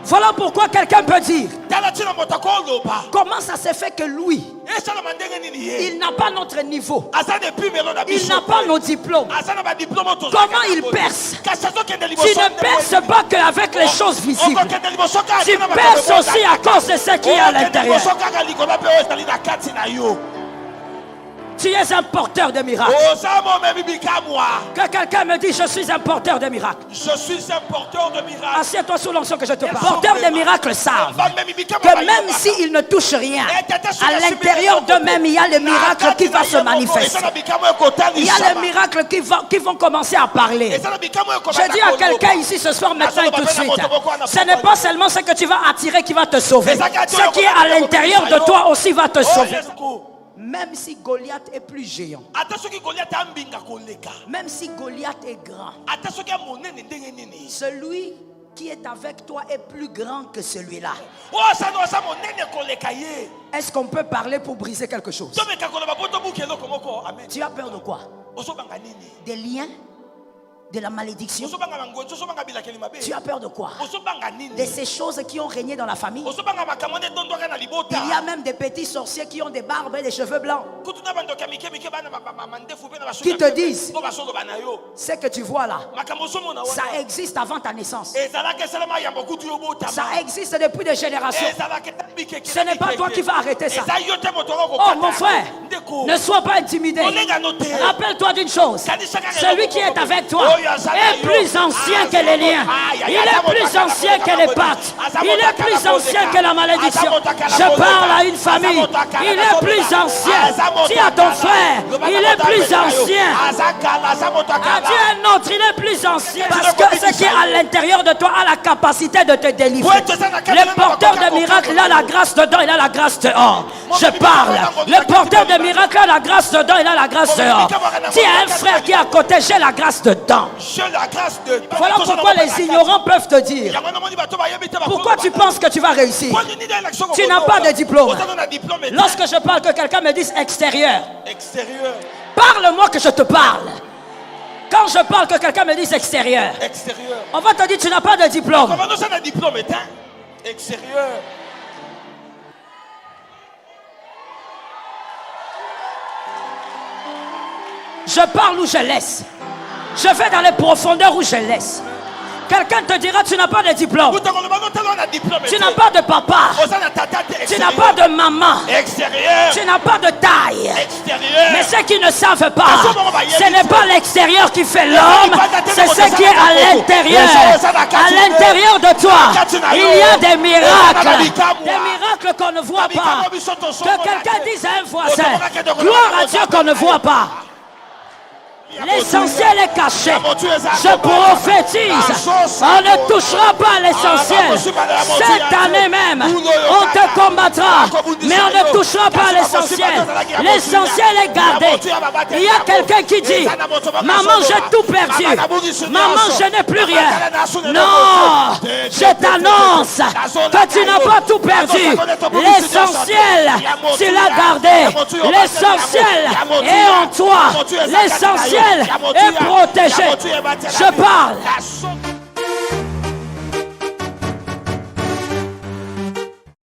Voilà pourquoi quelqu'un peut dire, comment ça se fait que lui, il n'a pas notre niveau, il n'a pas nos diplômes, comment il perce? Tu ne perces pas qu'avec les choses visibles, tu perces aussi à cause de ce qui est à l'intérieur. Tu es un porteur de miracles. Que quelqu'un me dise, je suis un porteur de miracles. Je suis un porteur de miracles. Assieds-toi sous l'onction que je te parle. Porteurs de miracles savent que même s'ils ne touchent rien, à l'intérieur d'eux-mêmes, il y a le miracle qui va se manifester. Il y a les miracles qui vont commencer à parler. Je dis à quelqu'un ici ce soir, maintenant et tout de suite, ce n'est pas seulement ce que tu vas attirer qui va te sauver. Ce qui est à l'intérieur de toi aussi va te sauver. Même si Goliath est plus géant, même si Goliath est grand, celui qui est avec toi est plus grand que celui-là. Est-ce qu'on peut parler pour briser quelque chose? Tu as peur de quoi? Des liens? De la malédiction? Tu as peur de quoi? De ces choses qui ont régné dans la famille. Il y a même des petits sorciers qui ont des barbes et des cheveux blancs, qui te disent, ce que tu vois là, ça existe avant ta naissance, ça existe depuis des générations. Ce n'est pas toi qui vas arrêter ça. Oh mon frère, ne sois pas intimidé. Rappelle-toi d'une chose, celui qui est avec toi est plus ancien que les liens. Il est plus ancien que les pattes. Il est plus ancien que la malédiction. Je parle à une famille. Il est plus ancien. Dis à ton frère, il est plus ancien. Dis à un autre, il est plus ancien. Parce que ce qui est à l'intérieur de toi a la capacité de te délivrer. Le porteur de miracles, il a la grâce dedans, il a la grâce dehors. Je parle. Le porteur de miracles a la grâce dedans, il a la grâce dehors. Dis à un frère qui est à côté, j'ai la grâce dedans. Voilà pourquoi les ignorants peuvent te dire, pourquoi tu penses que tu vas réussir? Tu n'as pas de diplôme. Lorsque je parle, que quelqu'un me dise extérieur, parle-moi que je te parle. Quand je parle, que quelqu'un me dise extérieur, on va te dire tu n'as pas de diplôme. Je parle où je laisse. Je vais dans les profondeurs où je laisse. Quelqu'un te dira tu n'as pas de diplôme. Tu n'as pas de papa. Tu n'as pas de maman. Tu n'as pas de taille. Mais ceux qui ne savent pas, ce n'est pas l'extérieur qui fait l'homme, c'est ce qui est à l'intérieur. À l'intérieur de toi, il y a des miracles. Des miracles qu'on ne voit pas. Que quelqu'un dise à un voisin, gloire à Dieu qu'on ne voit pas. L'essentiel est caché. Je prophétise, on ne touchera pas l'essentiel. Cette année même, on te combattra, mais on ne touchera pas l'essentiel. L'essentiel est gardé. Il y a quelqu'un qui dit, maman, j'ai tout perdu. Maman, je n'ai plus rien. Non, je t'annonce que tu n'as pas tout perdu. L'essentiel, tu l'as gardé. L'essentiel est en toi. L'essentiel est protégé. Je parle.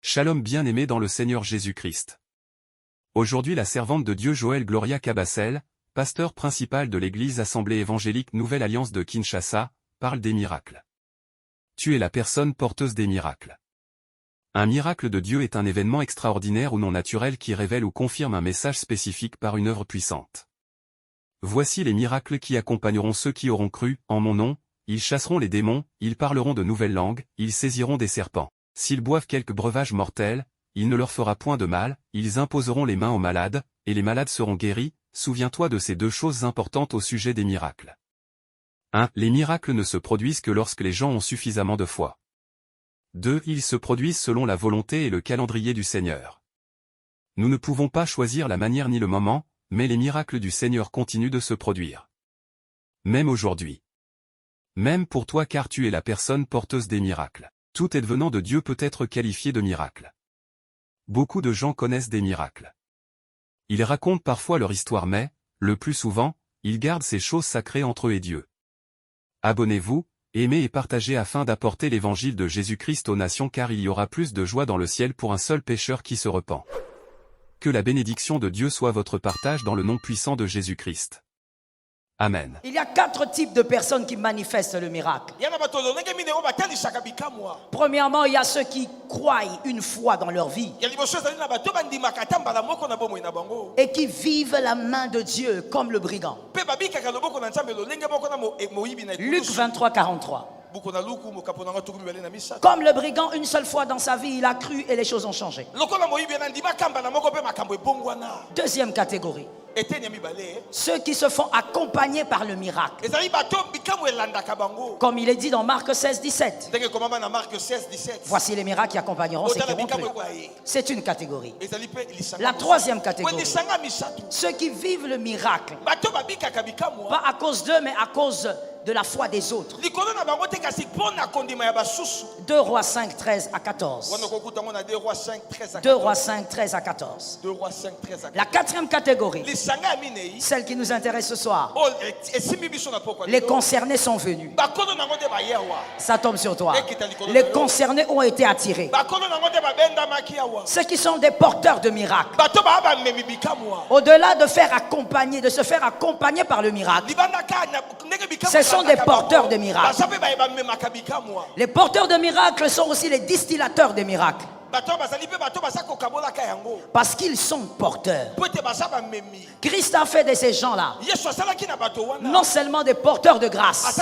Shalom bien-aimé dans le Seigneur Jésus-Christ. Aujourd'hui la servante de Dieu Joël Gloria Cabassel, pasteur principal de l'église Assemblée évangélique Nouvelle Alliance de Kinshasa, parle des miracles. Tu es la personne porteuse des miracles. Un miracle de Dieu est un événement extraordinaire ou non naturel qui révèle ou confirme un message spécifique par une œuvre puissante. Voici les miracles qui accompagneront ceux qui auront cru, en mon nom, ils chasseront les démons, ils parleront de nouvelles langues, ils saisiront des serpents. S'ils boivent quelques breuvages mortels, il ne leur fera point de mal, ils imposeront les mains aux malades, et les malades seront guéris. Souviens-toi de ces deux choses importantes au sujet des miracles. 1. Les miracles ne se produisent que lorsque les gens ont suffisamment de foi. 2. Ils se produisent selon la volonté et le calendrier du Seigneur. Nous ne pouvons pas choisir la manière ni le moment, mais les miracles du Seigneur continuent de se produire. Même aujourd'hui. Même pour toi car tu es la personne porteuse des miracles. Tout est venant de Dieu peut être qualifié de miracle. Beaucoup de gens connaissent des miracles. Ils racontent parfois leur histoire mais, le plus souvent, ils gardent ces choses sacrées entre eux et Dieu. Abonnez-vous, Aimez et partagez afin d'apporter l'évangile de Jésus-Christ aux nations, car il y aura plus de joie dans le ciel pour un seul pécheur qui se repent. Que la bénédiction de Dieu soit votre partage dans le nom puissant de Jésus-Christ. Amen. Il y a 4 types de personnes qui manifestent le miracle. Premièrement, il y a ceux qui croient une fois dans leur vie et qui vivent la main de Dieu comme le brigand. Luc 23, 43. Comme le brigand, une seule fois dans sa vie, il a cru et les choses ont changé. Deuxième catégorie. Ceux qui se font accompagner par le miracle. Comme il est dit dans Marc 16, 17. Voici les miracles qui accompagneront ceux qui vont cru. C'est une catégorie. La troisième catégorie. Ceux qui vivent le miracle. Pas à cause d'eux, mais à cause de la foi des autres. 2 Rois 5, 13 à 14. 2 Rois 5, 13 à 14. La quatrième catégorie, celle qui nous intéresse ce soir. Les concernés sont venus. Ça tombe sur toi. Les concernés ont été attirés. Ceux qui sont des porteurs de miracles. Au-delà de se faire accompagner par le miracle, ce sont des porteurs de miracles. Les porteurs de miracles sont aussi les distillateurs de miracles. Parce qu'ils sont porteurs. Christ a fait de ces gens-là non seulement des porteurs de grâce,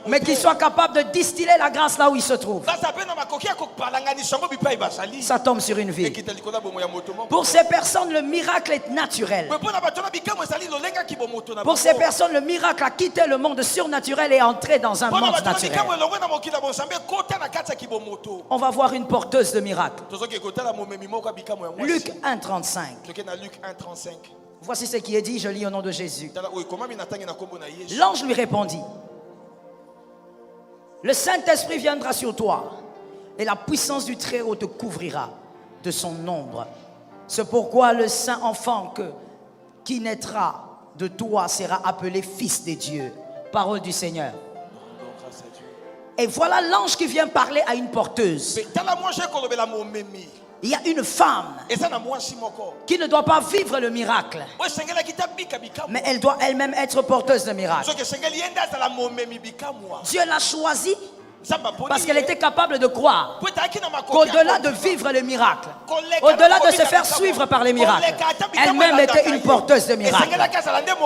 mais qu'ils soient capables de distiller la grâce là où ils se trouvent. Ça tombe sur une vie. Pour ces personnes, le miracle est naturel. Pour ces personnes, le miracle a quitté le monde surnaturel et est entré dans un monde naturel. On va voir une porteuse de miracles. Luc 1, 35. Voici ce qui est dit, je lis au nom de Jésus. L'ange lui répondit: le Saint-Esprit viendra sur toi et la puissance du Très-Haut te couvrira de son ombre. C'est pourquoi le saint enfant qui naîtra de toi sera appelé fils de Dieu. Parole du Seigneur. Et voilà l'ange qui vient parler à une porteuse. Il y a une femme qui ne doit pas vivre le miracle, mais elle doit elle-même être porteuse de miracle. Dieu l'a choisie parce qu'elle était capable de croire qu'au-delà de vivre le miracle, au-delà de se faire suivre par les miracles, elle-même était une porteuse de miracles.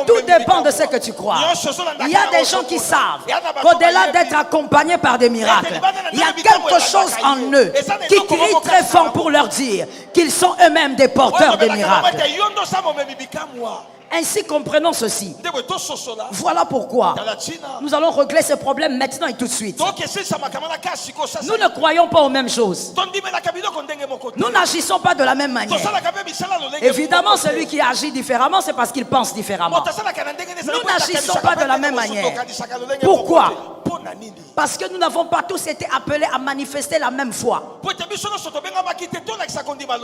Tout dépend de ce que tu crois. Il y a des gens qui savent qu'au-delà d'être accompagnés par des miracles, il y a quelque chose en eux qui crie très fort pour leur dire qu'ils sont eux-mêmes des porteurs de miracles. Ainsi comprenons ceci. Voilà pourquoi nous allons régler ce problème maintenant et tout de suite. Nous ne croyons pas aux mêmes choses. Nous n'agissons pas de la même manière. Évidemment, celui qui agit différemment, c'est parce qu'il pense différemment. Nous n'agissons pas de la même manière. Pourquoi? Parce que nous n'avons pas tous été appelés à manifester la même foi.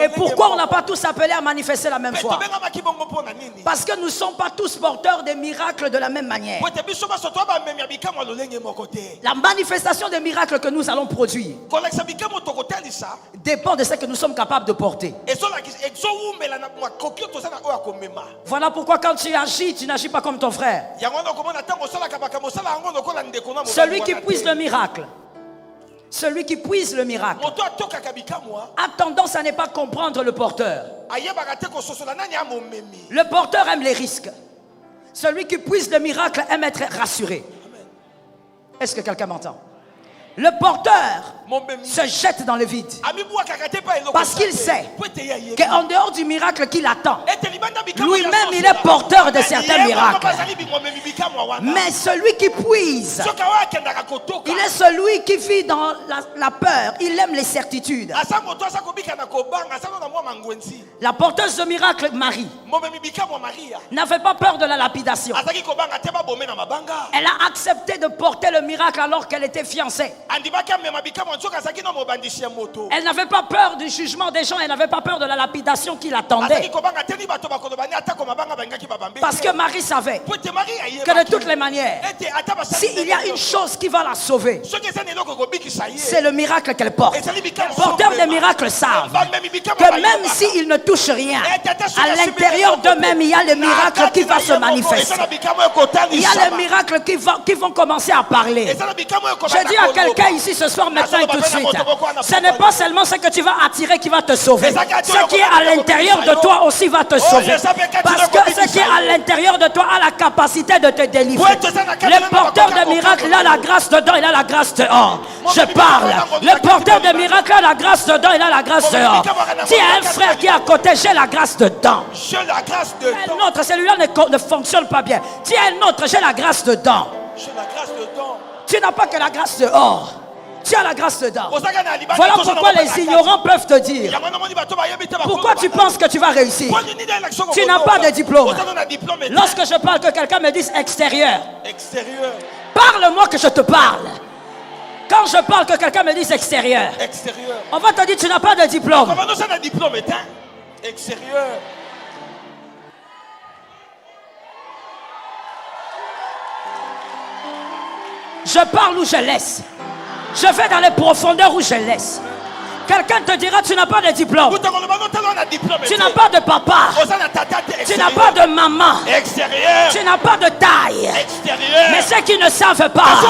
Et pourquoi on n'a pas tous appelé à manifester la même foi? Parce que nous ne sommes pas tous porteurs des miracles de la même manière. La manifestation des miracles que nous allons produire dépend de ce que nous sommes capables de porter. Voilà pourquoi quand tu agis, tu n'agis pas comme ton frère. Celui qui puise le miracle, celui qui puise le miracle a tendance à ne pas comprendre le porteur. Le porteur aime les risques. Celui qui puise le miracle aime être rassuré. Est-ce que quelqu'un m'entend? Le porteur se jette dans le vide parce qu'il sait qu'en dehors du miracle qu'il attend, lui-même il est porteur de certains miracles. Mais celui qui puise, il est celui qui vit dans la peur. Il aime les certitudes. La porteuse de miracle, Marie, n'avait pas peur de la lapidation. Elle a accepté de porter le miracle alors qu'elle était fiancée. Elle n'avait pas peur du jugement des gens, elle n'avait pas peur de la lapidation qui l'attendait. Parce que Marie savait que de toutes les manières, s'il y a une chose qui va la sauver, c'est le miracle qu'elle porte. Les porteurs des miracles savent que même s'ils ne touchent rien, à l'intérieur d'eux-mêmes, il y a le miracle qui va se manifester. Il y a les miracles qui vont commencer à parler. Je dis à quelqu'un ici ce soir, maintenant et tout de suite, ce n'est pas seulement ce que tu vas attirer qui va te sauver. Ce qui est à l'intérieur de toi aussi va te sauver. Parce que ce qui est à l'intérieur de toi a la capacité de te délivrer. Le porteur de miracles, il a la grâce dedans, il a la grâce dehors. Je parle. Le porteur de miracles a la grâce dedans, il a la grâce dehors. Dis à un frère qui est à côté, j'ai la grâce dedans. Un autre, celui-là ne fonctionne pas bien. Dis à un autre, j'ai la grâce dedans. Tu n'as pas que la grâce dehors. Tu as la grâce dedans. Voilà pourquoi les ignorants peuvent te dire: pourquoi tu penses que tu vas réussir? Tu n'as pas de diplôme. Lorsque je parle, que quelqu'un me dise extérieur, parle-moi que je te parle. Quand je parle, que quelqu'un me dise extérieur, on va te dire: tu n'as pas de diplôme. Extérieur. Je parle ou je laisse. Je vais dans les profondeurs où je laisse. Quelqu'un te dira: tu n'as pas de diplôme. Tu n'as pas de papa. Tu n'as pas de maman. Tu n'as pas de taille. Mais ceux qui ne savent pas,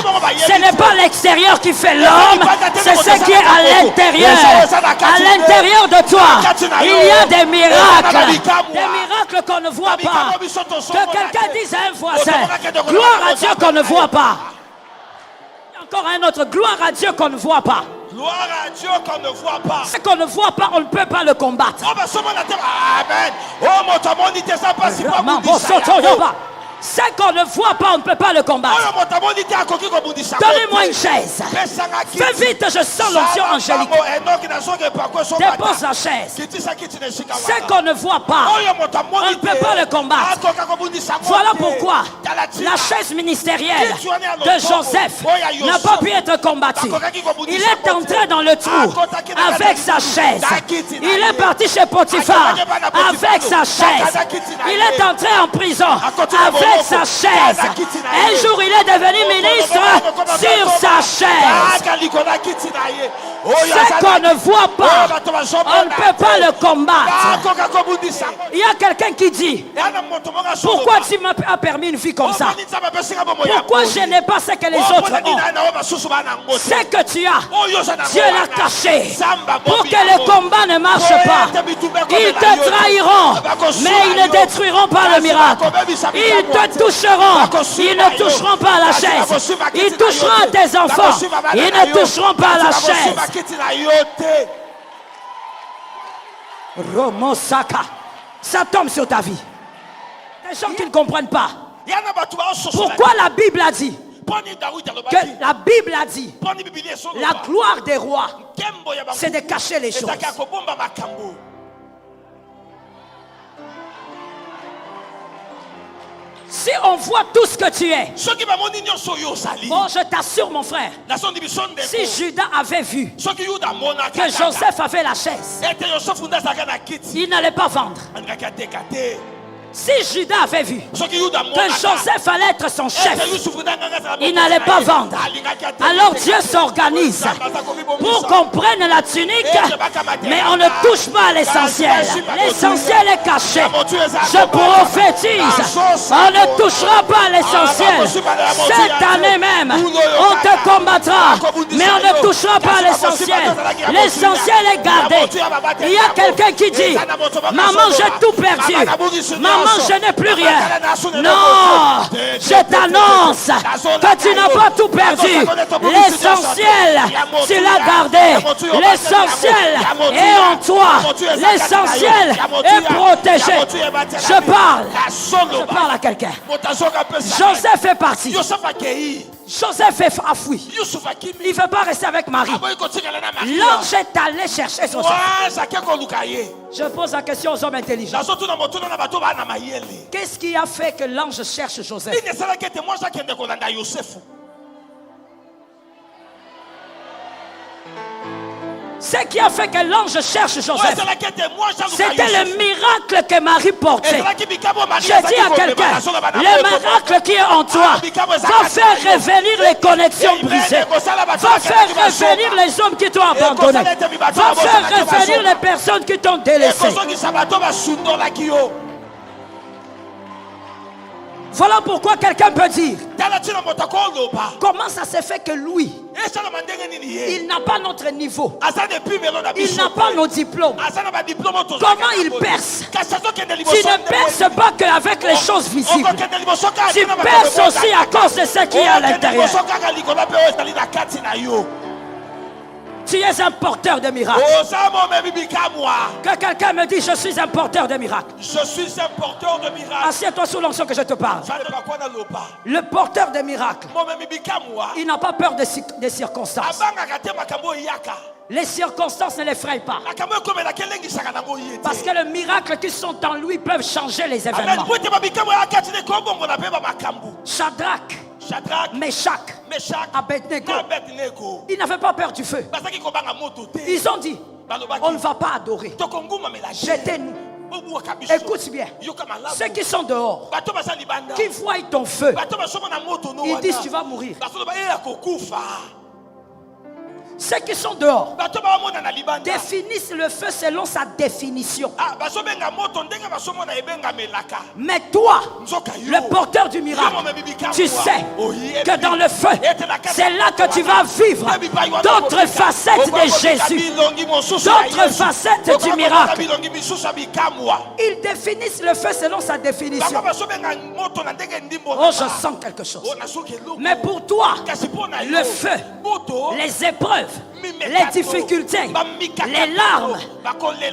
ce n'est pas l'extérieur qui fait l'homme, c'est ce qui est à l'intérieur. À l'intérieur de toi, il y a des miracles. Des miracles qu'on ne voit pas. Que quelqu'un dise à un voisin: gloire à Dieu qu'on ne voit pas. Encore un autre: gloire à Dieu qu'on ne voit pas. Gloire à Dieu qu'on ne voit pas. Ce qu'on ne voit pas, on ne peut pas le combattre. Amen. Oh, mon tamon, il te pas si pas. Ce qu'on ne voit pas, on ne peut pas le combattre. Donnez-moi une chaise. Fais vite, je sens l'onction angélique. Dépose la chaise. Ce qu'on ne voit pas, on ne peut pas le combattre. Voilà pourquoi la chaise ministérielle de Joseph n'a pas pu être combattue. Il est entré dans le trou avec sa chaise. Il est parti chez Potiphar avec sa chaise. Il est entré en prison avec sa chaise. Un jour, il est devenu ministre sur sa chaise. Ce qu'on ne voit pas, on ne peut pas le combattre. Il y a quelqu'un qui dit: pourquoi tu m'as permis une vie comme ça? Pourquoi je n'ai pas ce que les autres ont? Ce que tu as, Dieu l'a caché pour que le combat ne marche pas. Ils te trahiront, mais ils ne détruiront pas le miracle. Ils te toucheront, ils ne toucheront pas à la chaise. Ils toucheront à tes enfants, ils ne toucheront pas à la chaise. Romosaka, ça tombe sur ta vie. Les gens qui ne comprennent pas pourquoi la Bible a dit que la Bible a dit la gloire des rois, c'est de cacher les choses. Si on voit tout ce que tu es, bon, je t'assure mon frère, si Judas avait vu que Joseph avait la chaise, il n'allait pas vendre. Si Judas avait vu que Joseph allait être son chef, il n'allait pas vendre. Alors Dieu s'organise pour qu'on prenne la tunique, mais on ne touche pas à l'essentiel. L'essentiel est caché. Je prophétise, on ne touchera pas à l'essentiel. Cette année même, on te combattra, mais on ne touchera pas à l'essentiel. L'essentiel est gardé. Il y a quelqu'un qui dit: maman, j'ai tout perdu. Maman, je n'ai plus rien. Non, je t'annonce que tu n'as pas tout perdu. L'essentiel, tu l'as gardé. L'essentiel est en toi. L'essentiel est protégé. Je parle à quelqu'un. Joseph est parti. Joseph a fui. Il ne veut pas rester avec Marie. L'ange est allé chercher son chef. Je pose la question aux hommes intelligents. Qu'est-ce qui a fait que l'ange cherche Joseph? Ce qui a fait que l'ange cherche Joseph, c'était le miracle que Marie portait. Je dis à quelqu'un, le miracle qui est en toi va faire revenir les connexions brisées, va faire revenir les hommes qui t'ont abandonné, va faire revenir les personnes qui t'ont délaissé. Voilà pourquoi quelqu'un peut dire, comment ça se fait que lui, il n'a pas notre niveau, il n'a pas nos diplômes, comment il perce? Tu ne perces pas qu'avec les choses visibles, tu perces aussi à cause de ce qui est à l'intérieur. Tu es un porteur de miracles. Que quelqu'un me dise, je suis un porteur de miracles. Je suis un porteur de miracles. Assieds-toi sous l'onction que je te parle. Le porteur de miracles, il n'a pas peur des circonstances. Les circonstances ne l'effraient pas. Parce que les miracles qui sont en lui peuvent changer les événements. Shadrach, Meshach, Abednego, ils n'avaient pas peur du feu. Ils ont dit, on ne va pas adorer. Jetez-nous. Écoute bien, ceux qui sont dehors, qui voient ton feu, ils disent tu vas mourir. Ceux qui sont dehors définissent le feu selon sa définition. Mais toi, le porteur du miracle, tu sais que dans le feu, c'est là que tu vas vivre d'autres facettes de Jésus, d'autres facettes du miracle. Ils définissent le feu selon sa définition. Oh, je sens quelque chose. Mais pour toi, le feu, les épreuves, les difficultés, les larmes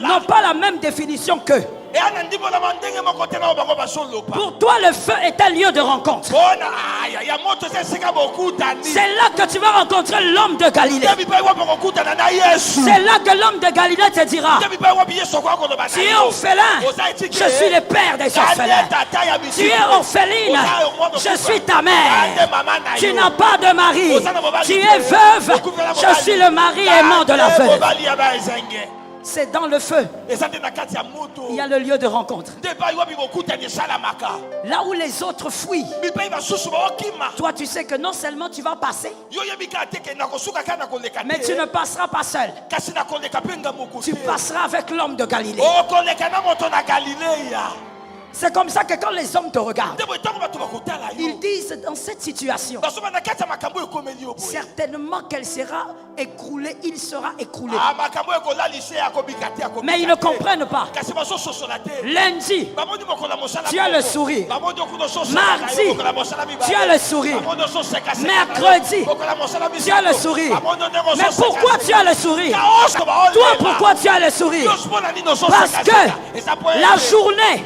n'ont pas la même définition qu'eux. Pour toi, le feu est un lieu de rencontre. C'est là que tu vas rencontrer l'homme de Galilée. C'est là que l'homme de Galilée te dira, tu es orphelin, je suis le père des orphelins. Tu es orpheline, je suis ta mère. Tu n'as pas de mari, tu es veuve, je suis le mari aimant de la veuve. C'est dans le feu. Il y a le lieu de rencontre. Là où les autres fuient, toi tu sais que non seulement tu vas passer, mais tu ne passeras pas seul. Tu passeras avec l'homme de Galilée. C'est comme ça que quand les hommes te regardent, ils disent dans cette situation, certainement qu'elle sera écroulée, il sera écroulé. Mais ils ne comprennent pas. Lundi, tu as le sourire. Mardi, tu as le sourire. Mercredi, tu as le sourire. Mais pourquoi tu as le sourire? Toi, pourquoi tu as le sourire? Parce que la journée,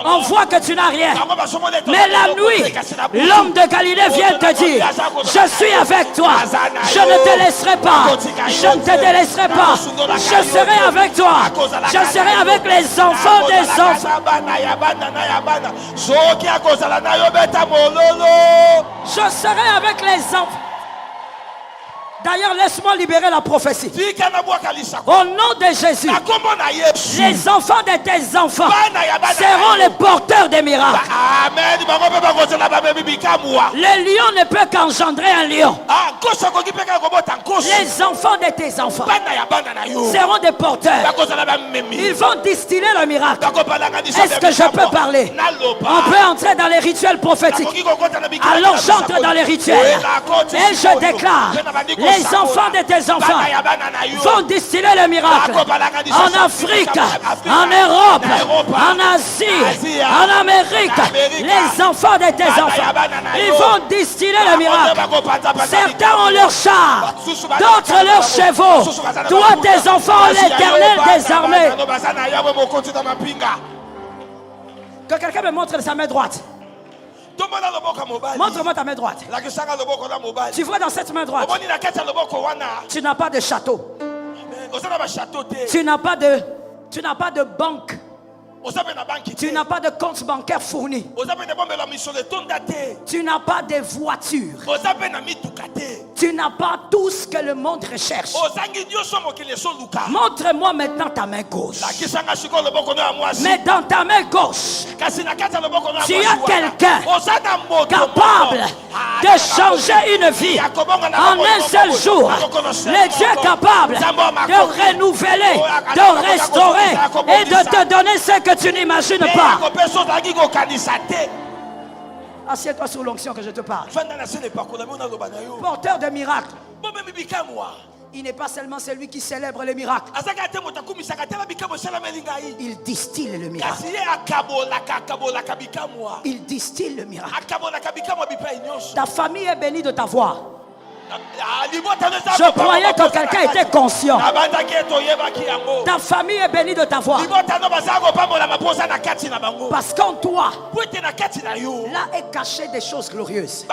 on voit que tu n'as rien. Mais la nuit, l'homme de Galilée vient te dire, je suis avec toi. Je ne te laisserai pas. Je ne te délaisserai pas. Je serai avec toi. Je serai avec les enfants des enfants. Je serai avec les enfants. D'ailleurs, laisse-moi libérer la prophétie. Au nom de Jésus, les enfants de tes enfants seront les porteurs des miracles. Le lion ne peut qu'engendrer un lion. Les enfants de tes enfants seront des porteurs. Ils vont distiller le miracle. Est-ce que je peux parler? On peut entrer dans les rituels prophétiques. Alors j'entre dans les rituels. Et je déclare, les enfants de tes enfants vont distiller le miracle en Afrique, en Europe, en Asie, en Amérique. Les enfants de tes enfants, ils vont distiller le miracle. Certains ont leur char, d'autres leurs chevaux. Toi, tes enfants ont l'Éternel des armées. Que quelqu'un me montre sa main droite. Montre-moi ta main droite. Tu vois dans cette main droite, tu n'as pas de château. Tu n'as pas de banque Tu n'as pas de compte bancaire fourni. Tu n'as pas de voiture. Tu n'as pas tout ce que le monde recherche. Montre-moi maintenant ta main gauche. Mais dans ta main gauche, tu as quelqu'un capable de changer une vie en un seul jour. Le Dieu capable de renouveler, de restaurer et de te donner ce que tu n'imagines pas. Assieds-toi sur l'onction que je te parle. Porteur de miracles. Il n'est pas seulement celui qui célèbre les miracles. Il distille le miracle. Il distille le miracle. Ta famille est bénie de ta voix. Je croyais que quelqu'un était conscient. Ta famille est bénie de ta voix. Parce qu'en toi, là est caché des choses glorieuses.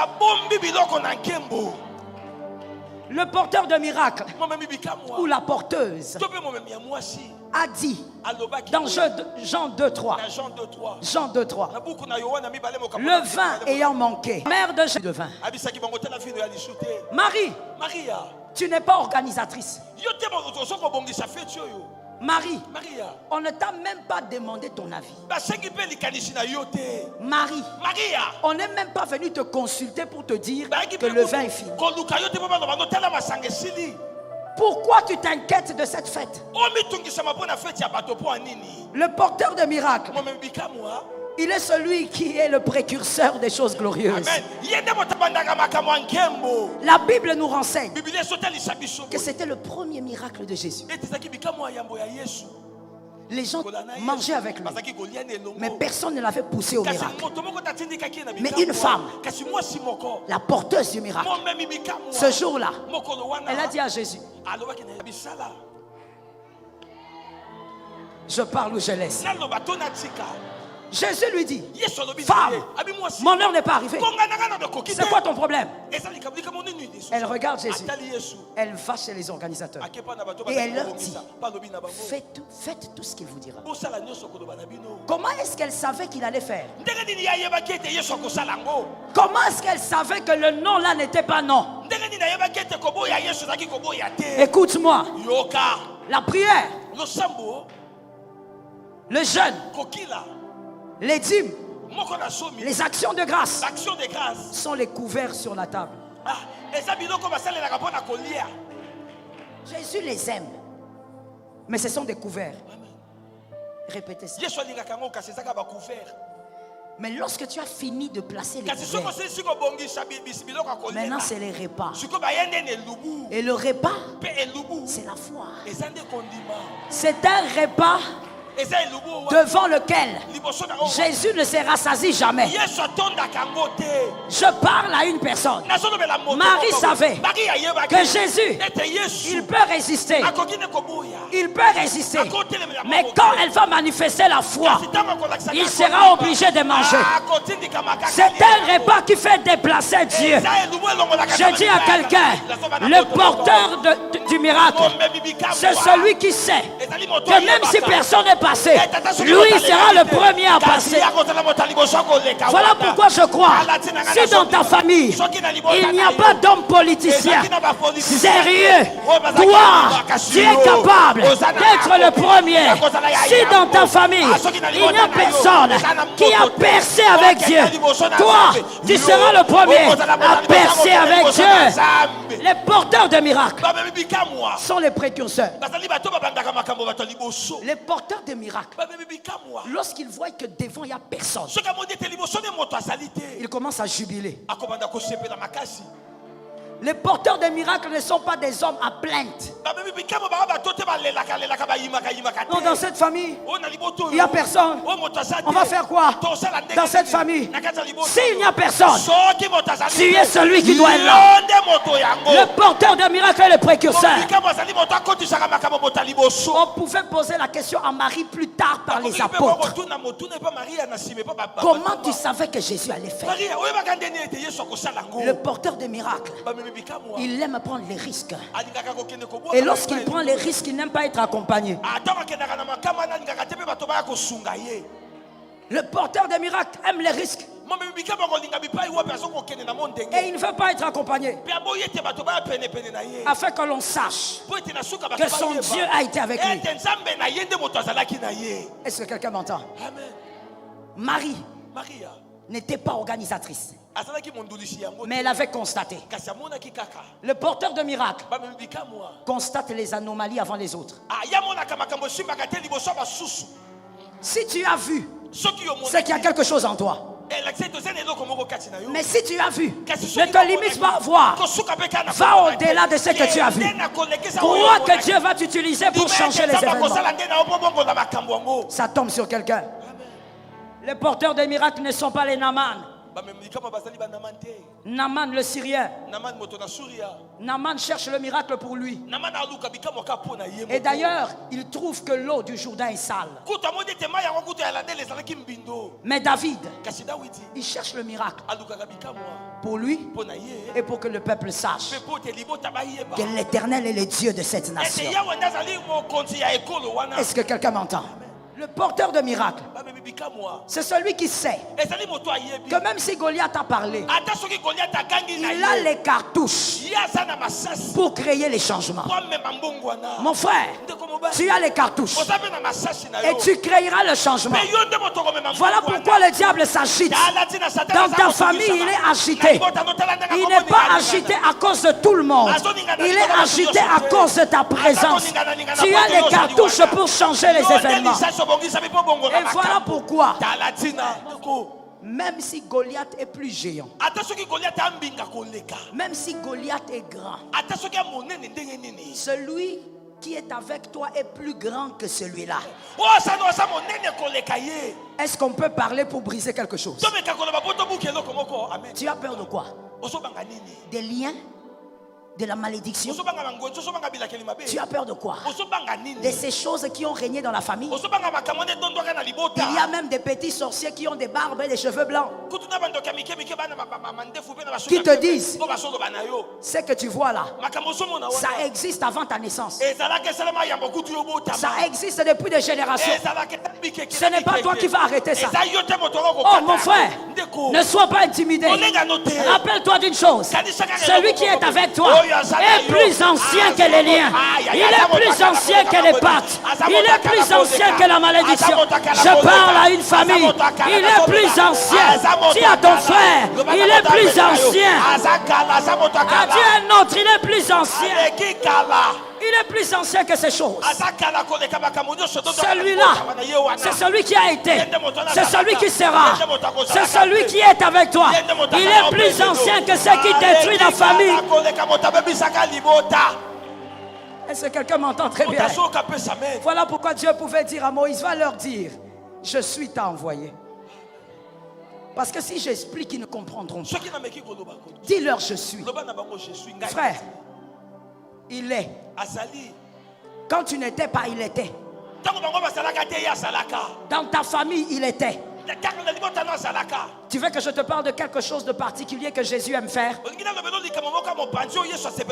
Le porteur de miracles ou la porteuse a dit dans Jean 2.3, Jean 2.3, le vin ayant manqué, mère de vin. Marie, tu n'es pas organisatrice. Marie, on ne t'a même pas demandé ton avis. Marie, on n'est même pas venu te consulter pour te dire que le vin est fini. Pourquoi tu t'inquiètes de cette fête? Le porteur de miracles, il est celui qui est le précurseur des choses glorieuses. La Bible nous renseigne que c'était le premier miracle de Jésus. Les gens mangeaient avec lui, mais personne ne l'avait poussé au miracle. Mais une femme, la porteuse du miracle, ce jour-là, elle a dit à Jésus, je parle ou je laisse. Jésus lui dit, femme, mon heure n'est pas arrivée. C'est quoi ton problème? Elle regarde Jésus. Elle va chez les organisateurs. Et elle leur dit, faites tout ce qu'il vous dira. Comment est-ce qu'elle savait qu'il allait faire? Comment est-ce qu'elle savait que le non là n'était pas non? Écoute-moi. La prière, le jeûne, les dîmes, les actions de grâce sont les couverts sur la table. Jésus les aime, mais ce sont des couverts. Répétez ça. Mais lorsque tu as fini de placer les couverts, maintenant c'est les repas. Et le repas, c'est la foi. C'est un repas devant lequel Jésus ne se rassasie jamais. Je parle à une personne. Marie savait que Jésus, il peut résister. Il peut résister. Mais quand elle va manifester la foi, il sera obligé de manger. C'est un repas qui fait déplacer Dieu. Je dis à quelqu'un, le porteur du miracle, c'est celui qui sait que même si personne n'est passé, lui sera le premier à passer. Voilà pourquoi je crois, si dans ta famille il n'y a pas d'homme politicien sérieux, toi tu es capable d'être le premier. Si dans ta famille il n'y a personne qui a percé avec Dieu, toi tu seras le premier à percer avec Dieu. Les porteurs de miracles sont les précurseurs. Les porteurs de miracles, lorsqu'ils voient que devant il n'y a personne, ils commencent à jubiler. Les porteurs de miracles ne sont pas des hommes à plainte. Non, dans cette famille, il n'y a personne. On va faire quoi dans cette famille? S'il n'y a personne, tu es celui qui doit être là. Le porteur de miracles est le précurseur. On pouvait poser la question à Marie plus tard par les apôtres. Comment tu savais que Jésus allait faire? Le porteur de miracles Il aime prendre les risques. Et lorsqu'il prend les risques, il n'aime pas être accompagné. Le porteur des miracles aime les risques. Et il ne veut pas être accompagné. Afin que l'on sache que son Dieu a été avec lui. Est-ce que quelqu'un m'entend? Marie n'était pas organisatrice. Mais elle avait constaté. Le porteur de miracles constate les anomalies avant les autres. Si tu as vu, c'est qu'il y a quelque chose en toi. Mais si tu as vu, ne te limite pas à voir. Va au-delà de ce que tu as vu. Crois que Dieu va t'utiliser pour changer les événements. Ça tombe sur quelqu'un. Les porteurs des miracles ne sont pas les Naaman. Naaman le Syrien. Naaman cherche le miracle pour lui. Et d'ailleurs, il trouve que l'eau du Jourdain est sale. Mais David, il cherche le miracle pour lui et pour que le peuple sache que l'Éternel est le Dieu de cette nation. Est-ce que quelqu'un m'entend? Le porteur de miracles, c'est celui qui sait que même si Goliath a parlé, il a les cartouches pour créer les changements. Mon frère, tu as les cartouches et tu créeras le changement. Voilà pourquoi le diable s'agite. Dans ta famille, il est agité. Il n'est pas agité à cause de tout le monde. Il est agité à cause de ta présence. Tu as les cartouches pour changer les événements. Et voilà pourquoi, même si Goliath est plus géant, même si Goliath est grand, celui qui est avec toi est plus grand que celui-là. Est-ce qu'on peut parler pour briser quelque chose? Tu as peur de quoi? Des liens? De la malédiction? Tu as peur de quoi? De ces choses qui ont régné dans la famille. Il y a même des petits sorciers qui ont des barbes et des cheveux blancs, qui te disent: ce que tu vois là, ça existe avant ta naissance. Ça existe depuis des générations. Ce n'est pas toi qui vas arrêter ça. Oh mon frère, ne sois pas intimidé. Rappelle-toi d'une chose: celui qui est avec toi est plus ancien que les liens. Il est plus ancien que les pattes. Il est plus ancien que la malédiction. Je parle à une famille. Il est plus ancien. Dis à ton frère: il est plus ancien. Dis à un autre: il est plus ancien. Il est plus ancien que ces choses. Celui-là, c'est celui qui a été. C'est celui qui sera. C'est celui qui est avec toi. Il est plus ancien que ce qui détruit la famille. Est-ce que quelqu'un m'entend très bien? Voilà pourquoi Dieu pouvait dire à Moïse: va leur dire, je suis t'a envoyé. Parce que si j'explique, ils ne comprendront pas. Dis-leur je suis. Frère, il est. Quand tu n'étais pas, il était. Dans ta famille, il était. Tu veux que je te parle de quelque chose de particulier que Jésus aime faire?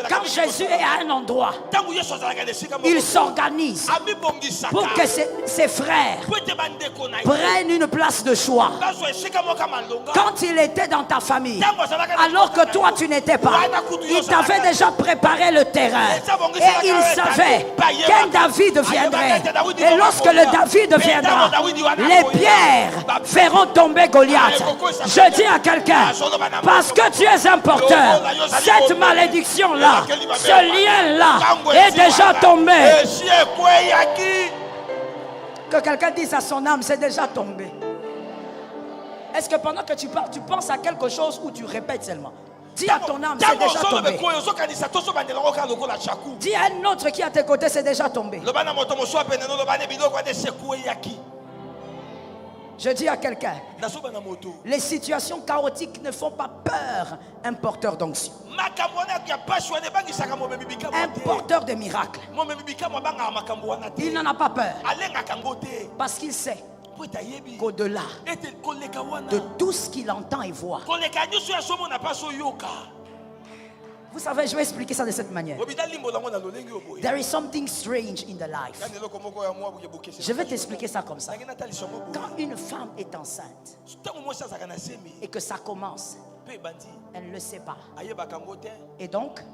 Quand Jésus est à un endroit, il s'organise pour que ses frères prennent une place de choix. Quand il était dans ta famille, alors que toi tu n'étais pas, il t'avait déjà préparé le terrain. Et il savait qu'un David viendrait. Et lorsque le David viendra, les pierres feront tomber Goliath. Je dis à quelqu'un: parce que tu es un porteur, cette malédiction-là, ce lien-là est déjà tombé. Que quelqu'un dise à son âme: c'est déjà tombé. Est-ce que pendant que tu parles, tu penses à quelque chose ou tu répètes seulement? Dis à ton âme: c'est déjà tombé. Dis à un autre qui est à tes côtés: c'est déjà tombé. Je dis à quelqu'un: les situations chaotiques ne font pas peur un porteur d'onction. Un porteur de miracles, il n'en a pas peur. Parce qu'il sait qu'au-delà de tout ce qu'il entend et voit, Vous savez, je vais expliquer ça de cette manière. There is something strange in the life. Je vais t'expliquer ça comme ça. Quand une femme est enceinte et que ça commence, elle ne le sait pas. Et donc,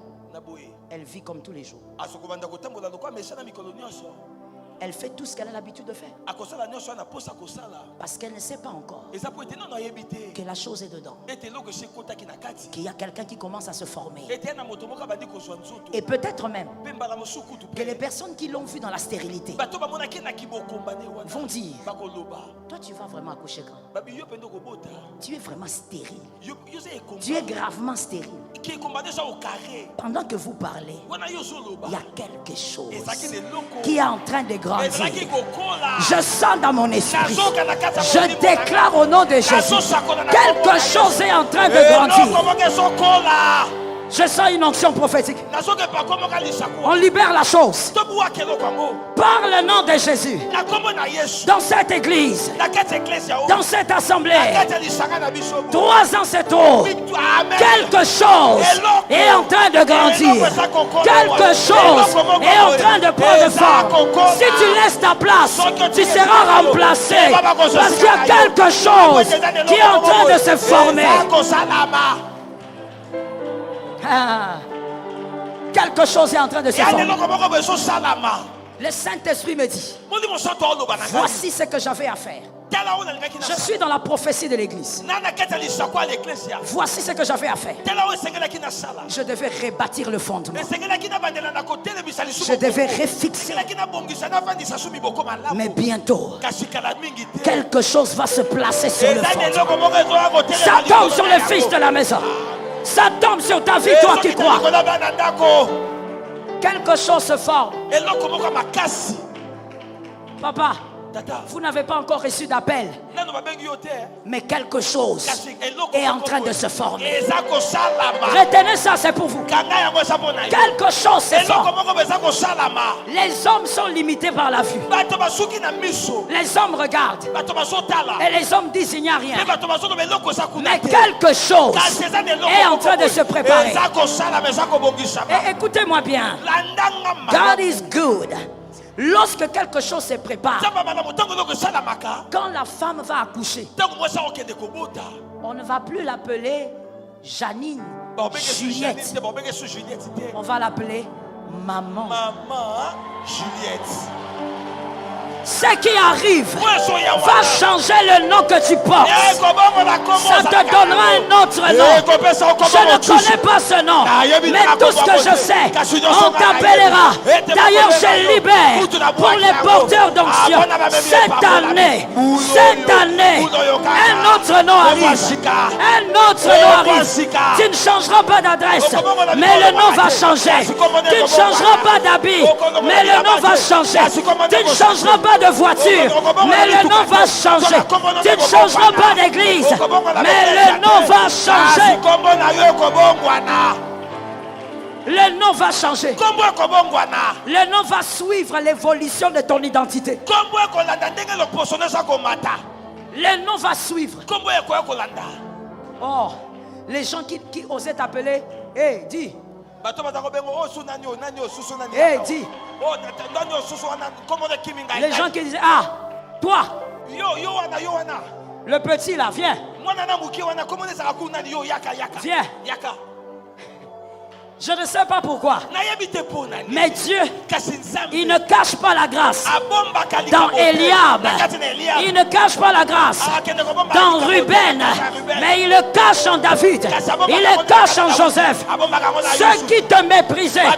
elle vit comme tous les jours. Elle fait tout ce qu'elle a l'habitude de faire. Parce qu'elle ne sait pas encore que la chose est dedans. Qu'il y a quelqu'un qui commence à se former. Et peut-être même que les personnes qui l'ont vu dans la stérilité vont dire: toi tu vas vraiment accoucher quand? Tu es vraiment stérile. Tu es gravement stérile. Pendant que vous parlez, il y a quelque chose qui est en train de grandir. Je sens dans mon esprit, je déclare au nom de Jésus, quelque chose est en train de grandir. Je sens une onction prophétique. On libère la chose par le nom de Jésus. Dans cette église, dans cette assemblée, 3 ans c'est trop. Quelque chose est en train de grandir. Quelque chose est en train de prendre forme. Si tu laisses ta place, tu seras remplacé. Parce qu'il y a quelque chose qui est en train de se former. Quelque chose est en train de se former. Le Saint-Esprit me dit: voici ce que j'avais à faire. Je suis dans la prophétie de l'église. Voici ce que j'avais à faire. Je devais rebâtir le fondement. Je devais refixer. Mais bientôt, quelque chose va se placer sur le fondement. Ça tombe sur le fils de la maison. Ça tombe sur ta vie, toi qui crois. Quelque chose se forme. Papa, vous n'avez pas encore reçu d'appel, mais quelque chose est en train de se former. Retenez ça, c'est pour vous. Quelque chose se forme. Les hommes sont limités par la vue. Les hommes regardent et les hommes disent il n'y a rien. Mais quelque chose est en train de se préparer. Et écoutez-moi bien, God is good. Lorsque quelque chose se prépare, quand la femme va accoucher, on ne va plus l'appeler Janine, Juliette. On va l'appeler maman. Juliette. Ce qui arrive va changer le nom que tu portes. Ça te donnera un autre nom. Je ne connais pas ce nom, mais tout ce que je sais, on t'appellera. D'ailleurs, je libère pour les porteurs d'onction. Cette année, un autre nom arrive. Un autre nom arrive. Tu ne changeras pas d'adresse, mais le nom va changer. Tu ne changeras pas d'habit, mais le nom va changer. Tu ne changeras pas de voiture, mais le nom va changer. Tu ne changeras pas d'église, mais le nom va changer. Le nom va changer. Le nom va suivre l'évolution de ton identité. Le nom va suivre. Oh, les gens qui osaient t'appeler, hey, dis. Hey, dis. Les gens qui disaient, ah, toi, le petit là, viens. Viens. Je ne sais pas pourquoi, mais Dieu, il ne cache pas la grâce dans Eliab. Il ne cache pas la grâce dans Ruben, mais il le cache en David. Il le cache en Joseph. Ceux qui te méprisaient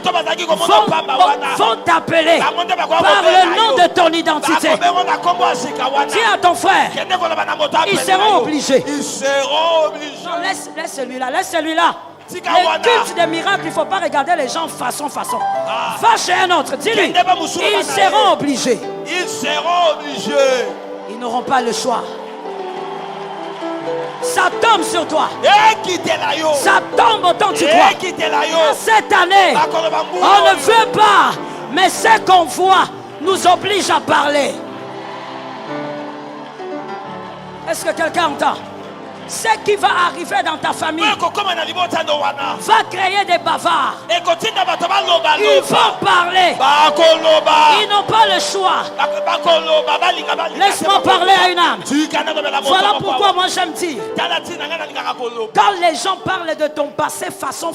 vont t'appeler par le nom de ton identité. Dis à ton frère, ils seront obligés. Non, laisse celui-là, laisse celui-là. Le culte des miracles, il ne faut pas regarder les gens façon. Va chez un autre, dis-lui. Ils seront obligés. Ils seront obligés. Ils n'auront pas le choix. Ça tombe sur toi. Ça tombe autant que tu crois. Cette année, on ne veut pas, mais ce qu'on voit nous oblige à parler. Est-ce que quelqu'un entend? Ce qui va arriver dans ta famille va créer des bavards. Ils vont parler. Ils n'ont pas le choix. Laisse-moi parler à une âme. Voilà pourquoi moi j'aime dire, quand les gens parlent de ton passé façon,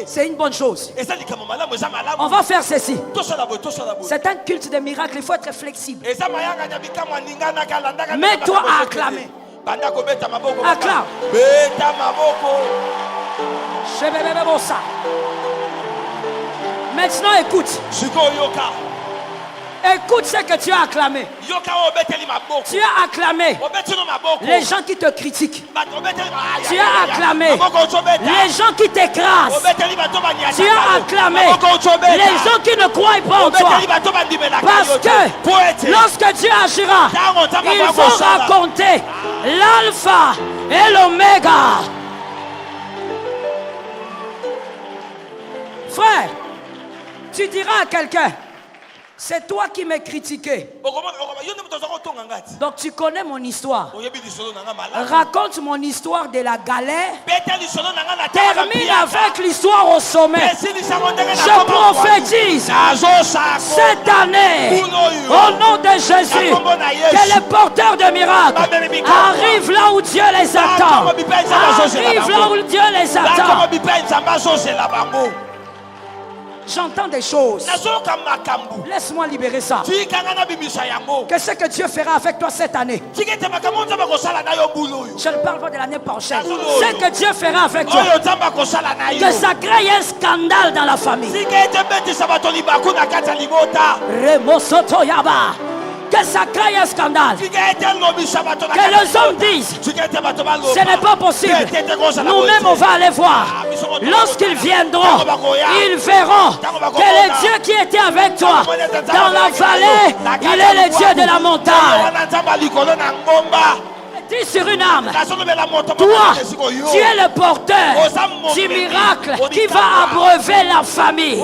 c'est une bonne chose. On va faire ceci. C'est un culte de miracle, il faut être flexible. Mets-toi à acclamer. Acclame. Maintenant écoute. Écoute ce que tu as acclamé. Tu as acclamé les gens qui te critiquent. Tu as acclamé les gens qui t'écrasent. Tu as acclamé les gens qui ne croient pas en toi. Parce que lorsque Dieu agira, il faut raconter l'alpha et l'oméga. Frère, tu diras à quelqu'un, c'est toi qui m'as critiqué. Donc tu connais mon histoire. Raconte mon histoire de la galère. Termine avec l'histoire au sommet. Je prophétise cette année, au nom de Jésus, que les porteurs de miracles arrivent là où Dieu les attend. Arrivent là où Dieu les attend. J'entends des choses. Laisse-moi libérer ça. Que ce que Dieu fera avec toi cette année. Je ne parle pas de l'année prochaine. Ce que Dieu fera avec toi. Que ça crée un scandale dans la famille. Que ça crée un scandale. Que les hommes disent, ce n'est pas possible. Nous-mêmes on va aller voir. Lorsqu'ils viendront, ils verront que le Dieu qui était avec toi dans la vallée, il est le Dieu de la montagne. Dis sur une âme, toi, tu es le porteur du miracle qui va abreuver la famille.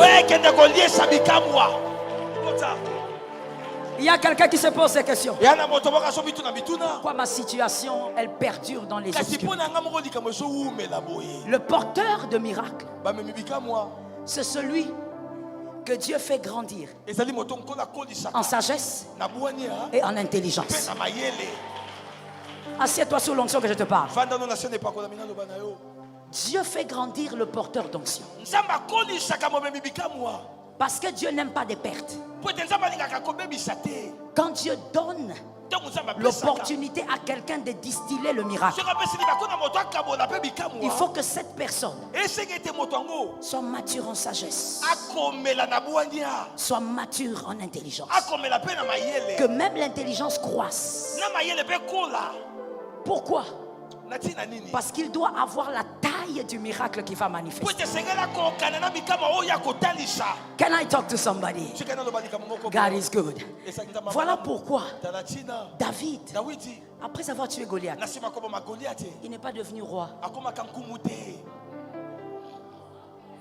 Il y a quelqu'un qui se pose ces questions. Pourquoi ma situation, elle perdure dans les obscurs? Le porteur de miracles, c'est celui que Dieu fait grandir en sagesse et en intelligence. Assieds-toi sous l'onction que je te parle. Dieu fait grandir le porteur d'onction. Parce que Dieu n'aime pas des pertes. Quand Dieu donne l'opportunité à quelqu'un de distiller le miracle, il faut que cette personne soit mature en sagesse, soit mature en intelligence, que même l'intelligence croisse. Pourquoi? Parce qu'il doit avoir la taille du miracle qui va manifester. Can I talk to somebody? God is good. Voilà pourquoi David, après avoir tué Goliath, il n'est pas devenu roi.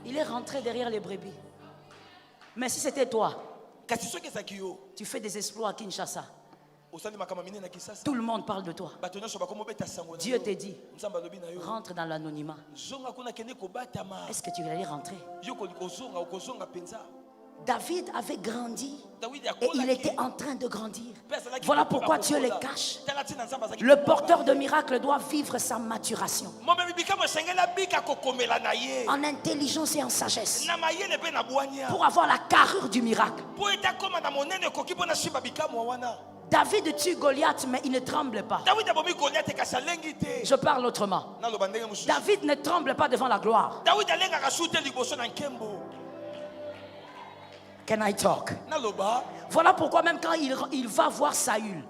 Il est rentré derrière les brebis. Mais si c'était toi, tu fais des exploits à Kinshasa, tout le monde parle de toi. Dieu te dit, rentre dans l'anonymat. Est-ce que tu vas y rentrer? David avait grandi et il était en train de grandir. Voilà pourquoi Dieu les cache. Le porteur de miracles doit vivre sa maturation en intelligence et en sagesse pour avoir la carrure du miracle. David tue Goliath, mais il ne tremble pas. Je parle autrement. David ne tremble pas devant la gloire. Can I talk? Voilà pourquoi même quand il va voir Saül,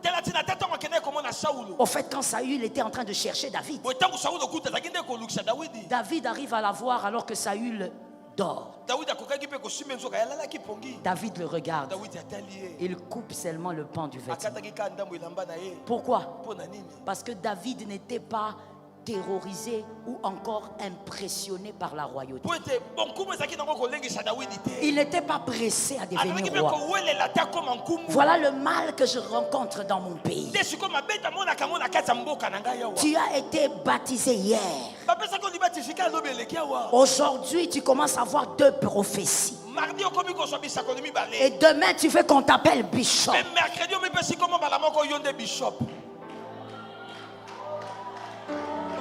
au fait quand Saül était en train de chercher David, David arrive à la voir alors que Saül dort. David le regarde. Il coupe seulement le pan du vêtement. Pourquoi? Parce que David n'était pas terrorisé ou encore impressionné par la royauté. Il n'était pas pressé à devenir roi. Voilà le mal que je rencontre dans mon pays. Tu as été baptisé hier. Aujourd'hui, tu commences à avoir 2 prophéties. Et demain, tu veux qu'on t'appelle bishop.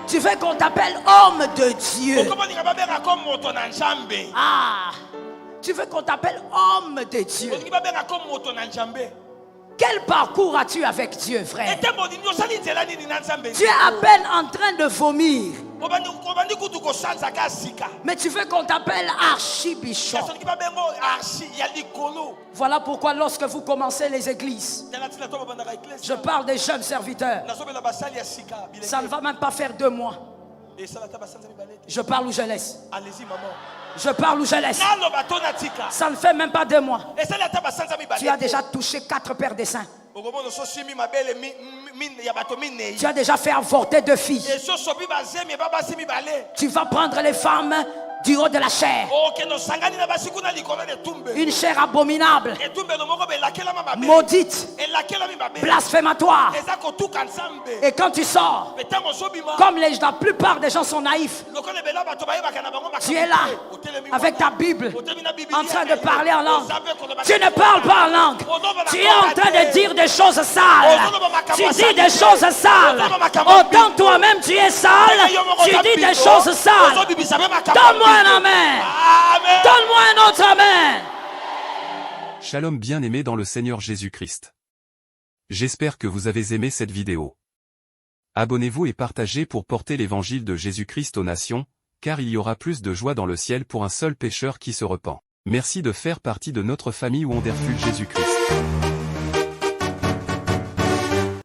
Tu veux qu'on t'appelle homme de Dieu. Ah, tu veux qu'on t'appelle homme de Dieu. Quel parcours as-tu avec Dieu, frère? Tu es à peine en train de vomir. Mais tu veux qu'on t'appelle archibishop. Voilà pourquoi lorsque vous commencez les églises, je parle des jeunes serviteurs. Ça ne va même pas faire 2 mois. Je parle ou je laisse. Allez-y, maman. Je parle ou je laisse. Ça ne fait même pas 2 mois. Tu as déjà touché 4 paires de seins. Tu as déjà fait avorter 2 filles. Tu vas prendre les femmes du haut de la chair. Une chair abominable, maudite, blasphématoire. Et quand tu sors, comme la plupart des gens sont naïfs, tu es là avec ta Bible en train de parler en langue. Tu ne parles pas en langue. Tu es en train de dire des choses sales. Tu dis des choses sales. Autant toi-même tu es sale, tu dis des choses sales. Donne-moi un amen. Donne-moi un autre amen. Shalom bien-aimés dans le Seigneur Jésus-Christ. J'espère que vous avez aimé cette vidéo. Abonnez-vous et partagez pour porter l'évangile de Jésus-Christ aux nations, car il y aura plus de joie dans le ciel pour un seul pécheur qui se repent. Merci de faire partie de notre famille Wonderful Jésus-Christ.